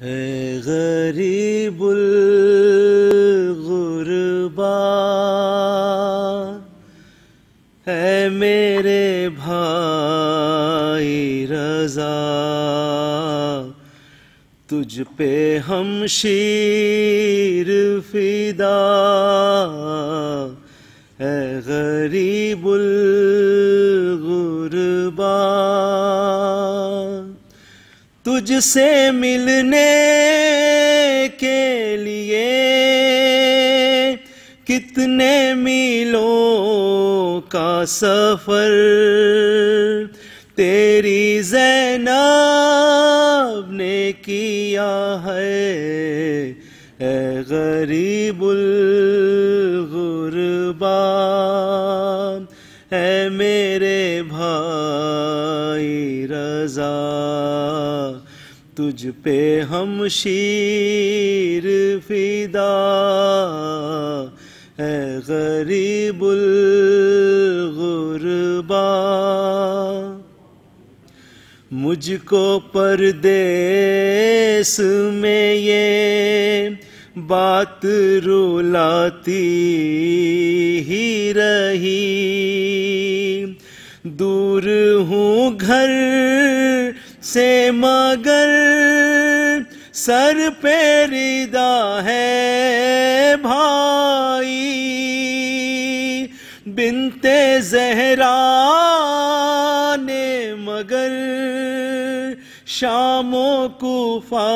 اے غریب الغربا، اے میرے بھائی رضا، تجھ پہ ہم شیر فدا، اے غریب الغربا، تجھ سے ملنے کے لیے کتنے میلوں کا سفر تیری زینب نے کیا ہے، اے غریب الغربا، اے میرے بھائی رضا، تجھ پہ ہم شیر فدا، اے غریب الغربا، مجھ کو پردیس میں یہ بات رلاتی ہی رہی، دور ہوں گھر سے مگر سر پہ ردا ہے بھائی، بنت زہرا نے مگر شام و کوفہ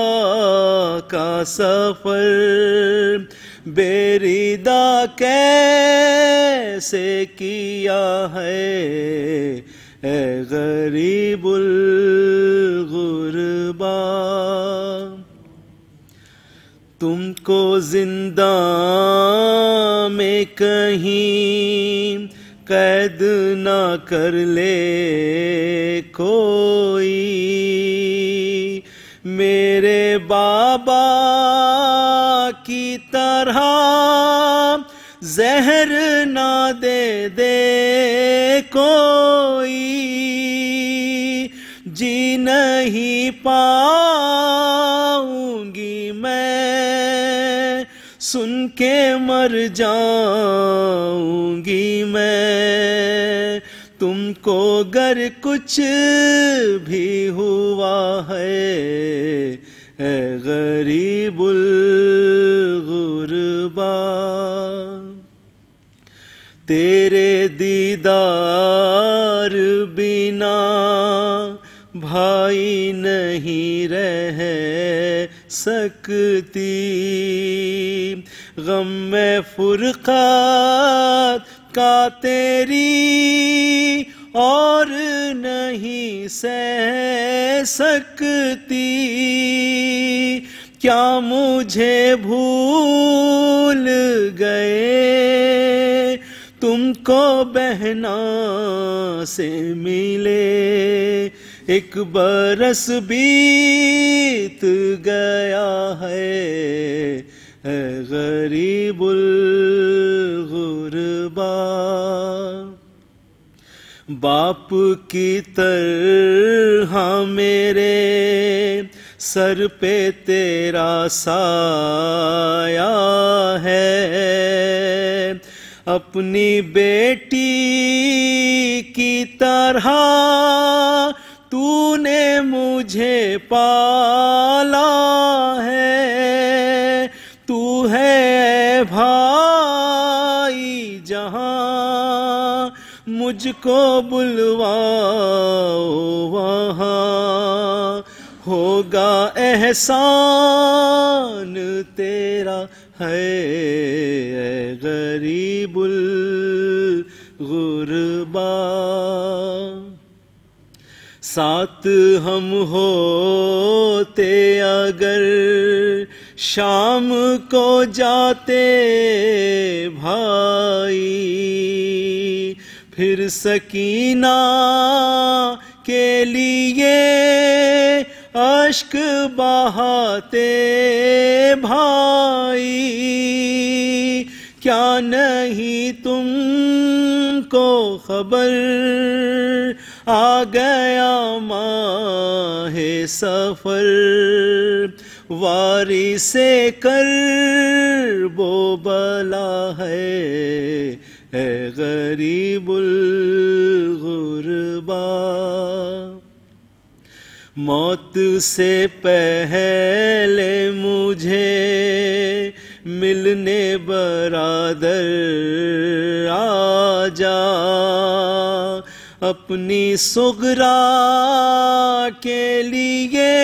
کا سفر بے ردا کیسے کیا ہے، اے غریب الغربا، تم کو زنداں میں کہیں قید نہ کر لے کوئی، میرے بابا کی طرح زہر نہ دے دے کوئی، جی نہیں پاؤں گی میں سن کے مر جاؤں گی میں، تم کو گر کچھ بھی ہوا ہے، اے غریب الغربا، تیرے دیدار بنا بھائی نہیں رہ سکتی، غم میں فرقت کا تیری اور نہیں سہ سکتی، کیا مجھے بھول گئے تم کو بہنا سے ملے، ایک برس بیت گیا ہے، اے غریب الغربا، باپ کی طرح میرے سر پہ تیرا سایہ ہے، اپنی بیٹی کی طرح تو نے مجھے پالا ہے، تو ہے بھائی جہاں مجھ کو بلواؤ وہاں ہوگا احسان تیرا ہے، اے غریب الغربا، ساتھ ہم ہوتے اگر شام کو جاتے بھائی، پھر سکینہ کے لیے اشک بہاتے بھائی، کیا نہیں تم کو خبر آ گیا ماہ سفر، واری سے کرب و بلا ہے غریب الغربا۔ موت سے پہلے مجھے ملنے برادر آ جا، اپنی صغرا کے لیے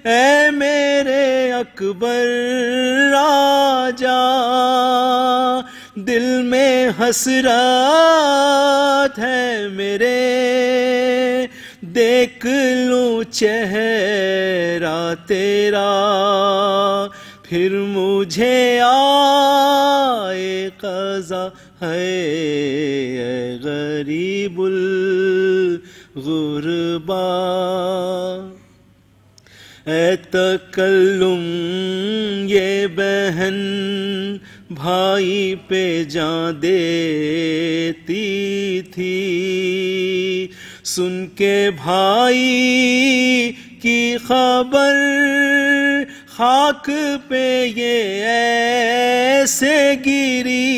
اے میرے اکبر آ جا، دل میں حسرت ہے میرے دیکھ لوں چہرہ تیرا، پھر مجھے آئے قضا ہے اے غریب الغربا۔ اے تکلم یہ بہن بھائی پہ جان دیتی تھی، سن کے بھائی کی خبر خاک پہ یہ ایسے گری،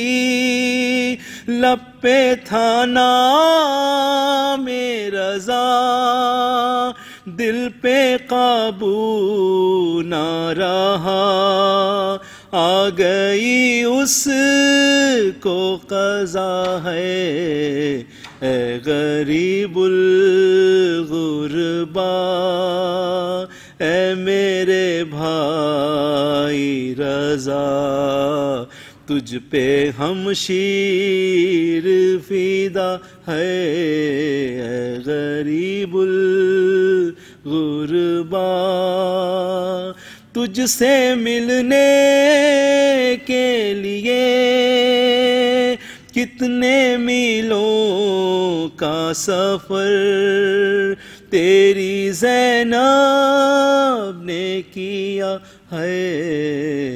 لب پہ تھا نام رضا، دل پہ قابو نہ رہا، آ گئی اس کو قضا ہے اے غریب الغربا۔ اے میرے بھائی رضا، تجھ پہ ہم شیر فدا ہے اے غریب الغربا۔ تجھ سے ملنے کے لیے کتنے میلوں کا سفر تیری زینب نے کیا ہے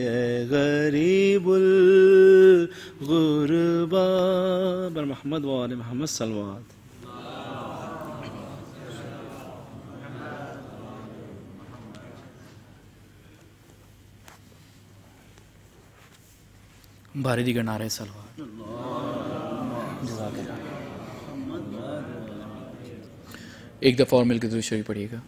اے غریب الغربا۔ بر محمد و آل محمد صلوات۔ بھاری دیگر نعرہ صلوات۔ ایک دفعہ اور مل کے درود شریف پڑھیے گا۔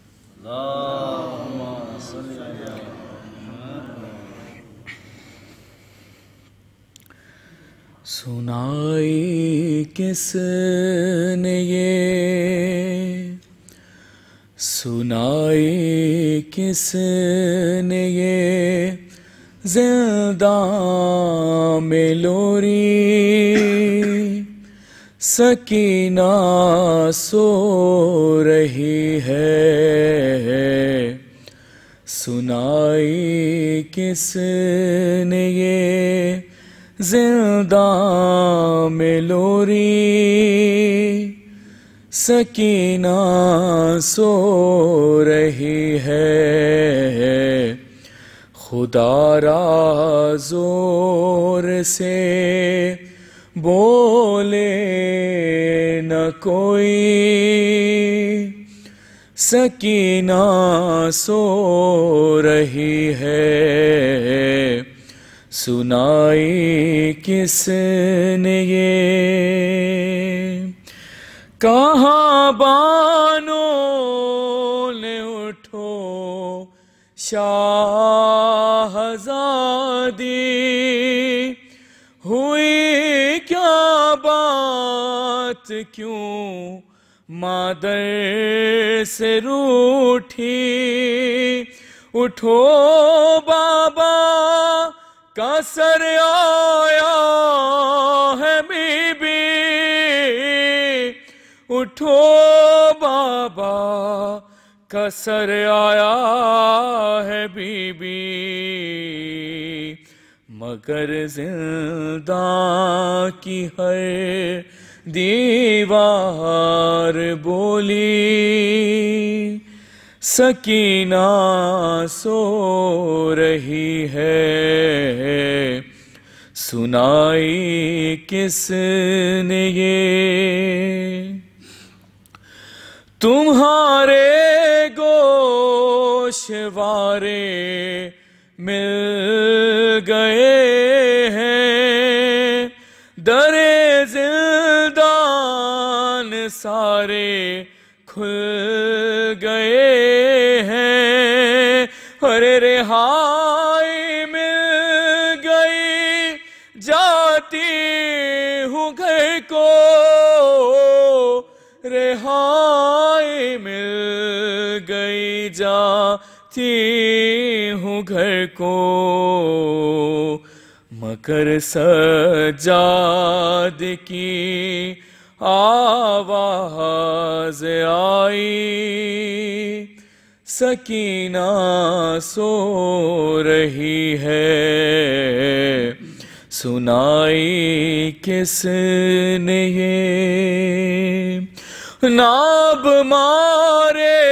سنائی کس نے یہ، سنائی کس نے یہ زنداں میں لوری، سکینہ سو رہی ہے، سنائی کس نے یہ زنداں میں لوری، سکینہ سو رہی ہے، خدا را زور سے بولے نہ کوئی، سکینہ سو رہی ہے، سنائی کس نے یہ، کہاں بانوں نے اٹھو شاہزادی، ہوئی کیا بات کیوں مادر سے روٹھی، اٹھو بابا کا سر آیا ہے بی بی، اٹھو بابا کا سر آیا ہے بی بی، مگر زنداں کی ہر دیوار بولی، سکینہ سو رہی ہے، سنائی کس نے یہ، تمہارے گوشوارے مل گئے ہیں، در زندان سارے کھل گئے ہیں، ارے رہائی مل گئی جاتی ہوں گھر کو، رہائی مل گئی جاتی ہوں گھر کو، مگر سجاد کی آواز آئی، سکینہ سو رہی ہے، سنائی کس نے یہ، ناب مارے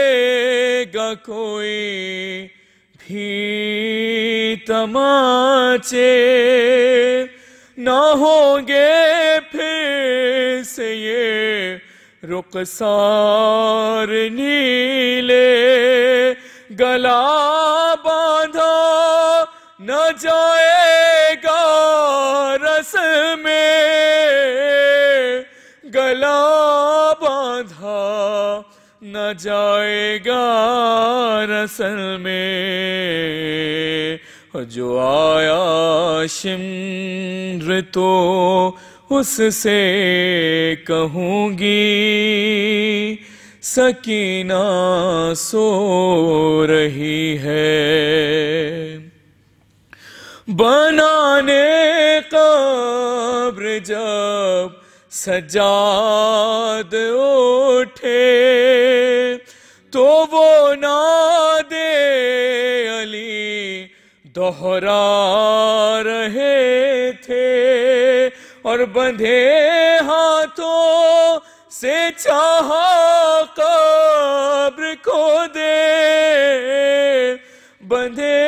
گا کوئی بھی تماچے، نہ ہوں گے پھر سے یہ رخسار نیلے، گلا باندھا نہ جائے گا رسل میں، گلا باندھا نہ جائے گا رسل میں، جو آیا شمر تو اس سے کہوں گی، سکینہ سو رہی ہے، بنانے قبر جب سجاد اٹھے، تو وہ نادے علی دہرا رہے تھے، اور بندھے ہاتھوں سے چاہا قبر کو دے، بندھے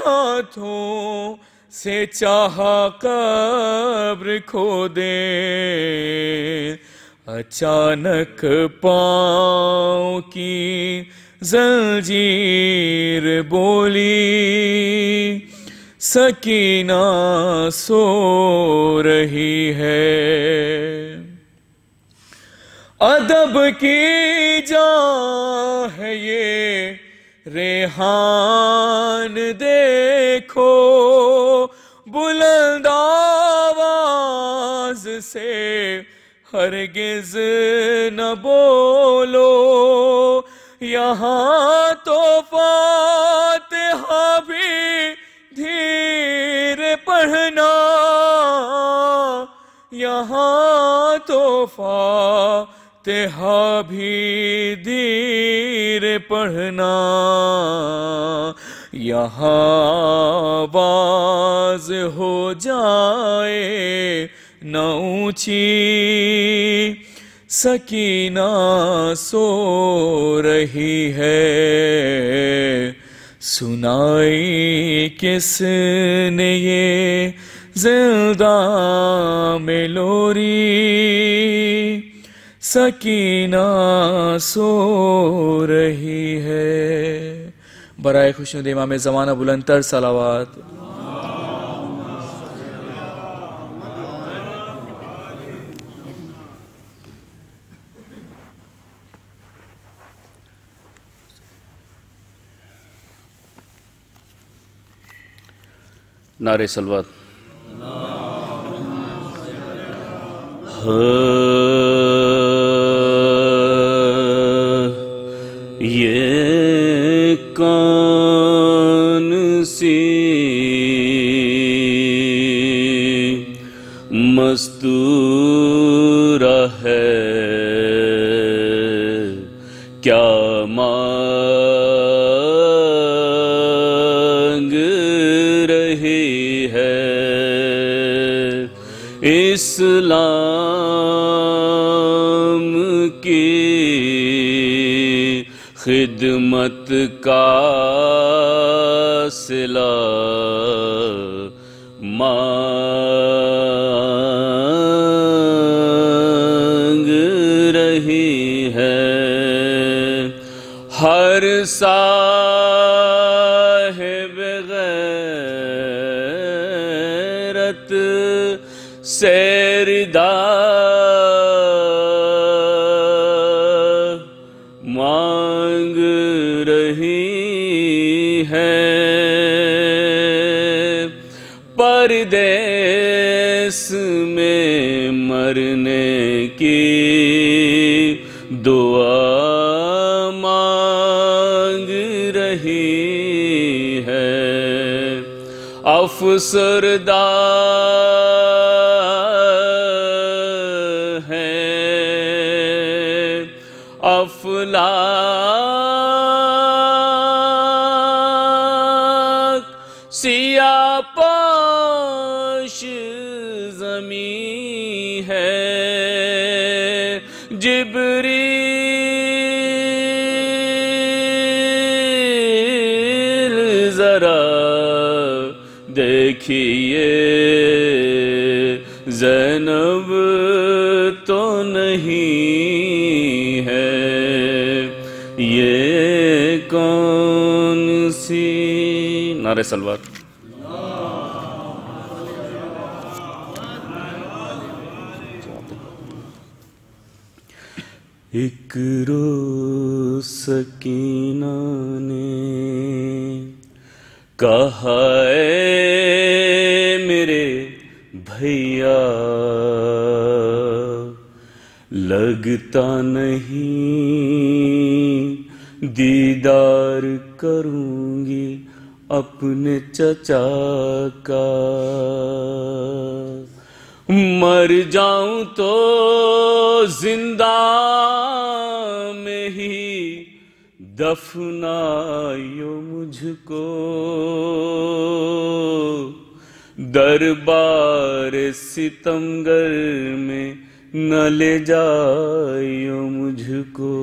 ہاتھوں سے چاہا قبر کھو دے، اچانک پاؤں کی زنجیر بولی، سکینہ سو رہی ہے، ادب کی جان ہے یہ ریحان دیکھو، بلند آواز سے ہرگز نہ بولو، یہاں تو فاتحہ بھی دھیر پڑھنا، یہاں تو فاتحہ بھی دھیر پڑھنا، یہاں آواز ہو جائے نہ اونچی، سکینہ سو رہی ہے، سنائی کس نے یہ زنداں میں لوری، سکینہ سو رہی ہے، برائے خوشنود امام زمانہ بلند تر صلوات۔ نعرہ صلوات۔ یہ کون سی مستورہ ہے، کیا مانگ رہی ہے، اسلام کی خدمت کا صلہ مانگ رہی ہے، صاحب غیرت سیردہ مانگ رہی ہے، پردیس میں مرنے کی دعا مانگ رہی ہے، افسردہ ہے افلاک، سیاہ پوش زمین ہے، جبریل ذرا دیکھیے زینب تو نہیں ہے، یہ کون سی؟ نعرہ سلوات۔ ایک روز سکینہ نے کہا اے میرے بھیا، لگتا نہیں دیدار کروں گی اپنے چچا کا، مر جاؤں تو زندہ میں ہی دفنائیو مجھ کو، دربار ستمگر میں نہ لے جائیو مجھ کو،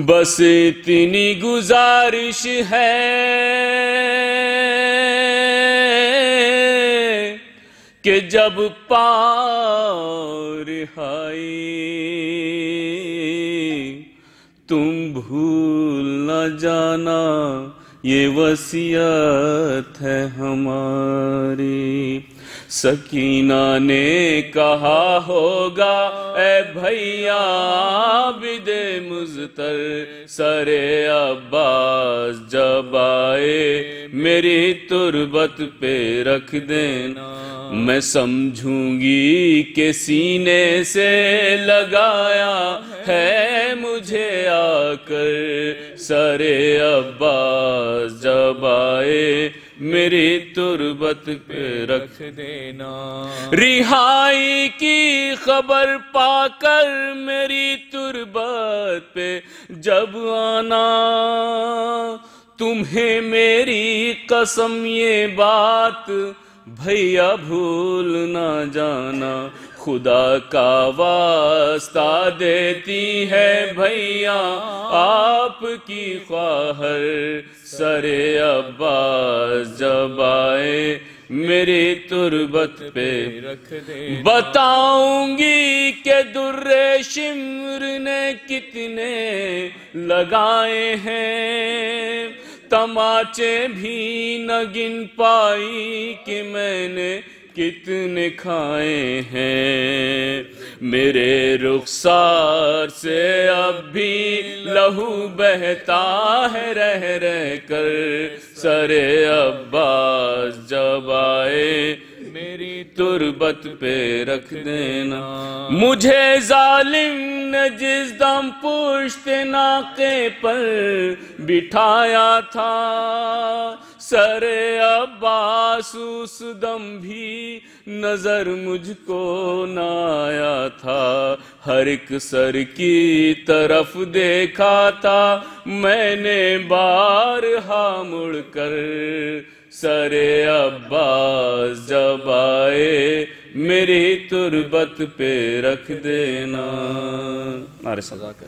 بس اتنی گزارش ہے کہ جب پاؤ رہائی تم بھول نہ جانا، یہ وصیت ہے ہماری۔ سکینہ نے کہا ہوگا اے بھیا عابد مضطر، سر عباس جب آئے میری تربت پہ رکھ دینا، میں سمجھوں گی کہ سینے سے لگایا ہے مجھے آ کر، سر عباس جب آئے میری تربت پہ رکھ دینا، رہائی کی خبر پا کر میری تربت پہ جب آنا، تمہیں میری قسم یہ بات بھیا بھول نہ جانا، خدا کا واسطہ دیتی ہے بھیا آپ کی خواہر، سر عباس جب آئے میری تربت پہ رکھ دے، بتاؤں گی کہ در شمر نے کتنے لگائے ہیں، تماچے بھی نہ گن پائی کہ میں نے کتنے کھائے ہیں، میرے رخسار سے اب بھی لہو بہتا ہے رہ رہ کر، سر عباس جب آئے میری تربت پہ رکھ دینا، مجھے ظالم نے جس دم پشت ناقے پر بٹھایا تھا، سر عباس اس دم بھی نظر مجھ کو نہ آیا تھا، ہر ایک سر کی طرف دیکھا تھا میں نے بارہا مڑ کر، سر عباس جب آئے میری تربت پہ رکھ دینا۔ نعرہ سزا کر